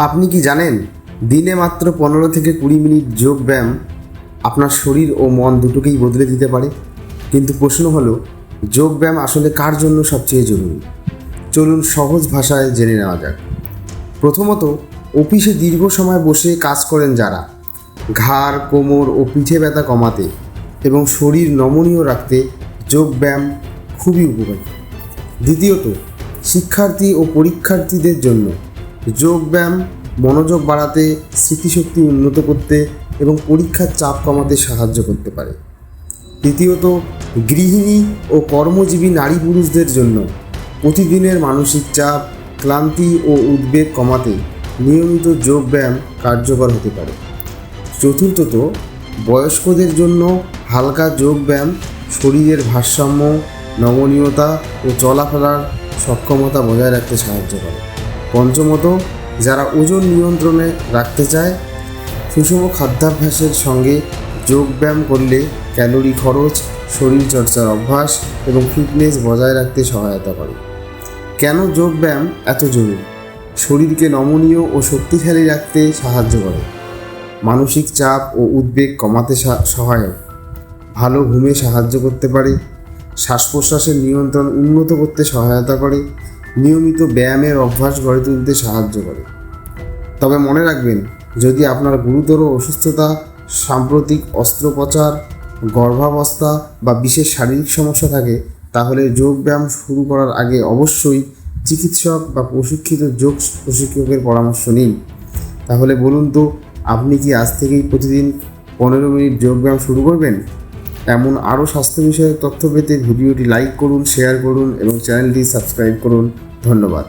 আপনি কি জানেন দিনে মাত্র 15 থেকে 20 মিনিট যোগ ব্যায়াম আপনার শরীর ও মন দুটোকেই বদলে দিতে পারে। কিন্তু প্রশ্ন হলো, যোগ ব্যায়াম আসলে কার জন্য সবচেয়ে জরুরি? চলুন সহজ ভাষায় জেনে নেওয়া যাক। প্রথমত, অফিসে দীর্ঘ সময় বসে কাজ করেন যারা, ঘাড়, কোমর ও পিঠে ব্যথা কমাতে এবং শরীর নমনীয় রাখতে যোগ ব্যায়াম খুবই উপকারী। দ্বিতীয়ত, শিক্ষার্থী ও পরীক্ষার্থীদের জন্য যোগ ব্যায়াম মনোযোগ বাড়াতে, স্মৃতিশক্তি উন্নত করতে এবং পরীক্ষার চাপ কমাতে সাহায্য করতে পারে। তৃতীয়ত, গৃহিণী ও কর্মজীবী নারী পুরুষদের জন্য প্রতিদিনের মানসিক চাপ, ক্লান্তি ও উদ্বেগ কমাতে নিয়মিত যোগ ব্যায়াম কার্যকর হতে পারে। চতুর্থত, বয়স্কদের জন্য হালকা যোগ ব্যায়াম শরীরের ভারসাম্য, নমনীয়তা ও চলাফেরার সক্ষমতা বজায় রাখতে সাহায্য করে। পঞ্চমত, যারা ওজন নিয়ন্ত্রণে রাখতে চায়, সুষম খাদ্যাভ্যাসের সঙ্গে যোগ ব্যায়াম করলে ক্যালোরি খরচ, শরীরচর্চার অভ্যাস এবং ফিটনেস বজায় রাখতে সহায়তা করে। কেন যোগ ব্যায়াম এত জরুরি? শরীরকে নমনীয় ও শক্তিশালী রাখতে সাহায্য করে, মানসিক চাপ ও উদ্বেগ কমাতে সহায়ক, ভালো ঘুমে সাহায্য করতে পারে, শ্বাস প্রশ্বাসের নিয়ন্ত্রণ উন্নত করতে সহায়তা করে, নিয়মিত ব্যায়ামের অভ্যাস গড়ে তুলতে সাহায্য করে। তবে মনে রাখবেন, যদি আপনার গুরুতর অসুস্থতা, সাম্প্রতিক অস্ত্রোপচার, গর্ভাবস্থা বা বিশেষ শারীরিক সমস্যা থাকে, তাহলে যোগ ব্যায়াম শুরু করার আগে অবশ্যই চিকিৎসক বা প্রশিক্ষিত যোগ প্রশিক্ষকের পরামর্শ নিন। তাহলে বলুন তো, আপনি কি আজ থেকেই প্রতিদিন 15 মিনিট যোগ ব্যায়াম শুরু করবেন? এমন আরও স্বাস্থ্য বিষয়ক তথ্য পেতে ভিডিওটি লাইক করুন, শেয়ার করুন এবং চ্যানেলটি সাবস্ক্রাইব করুন। ধন্যবাদ।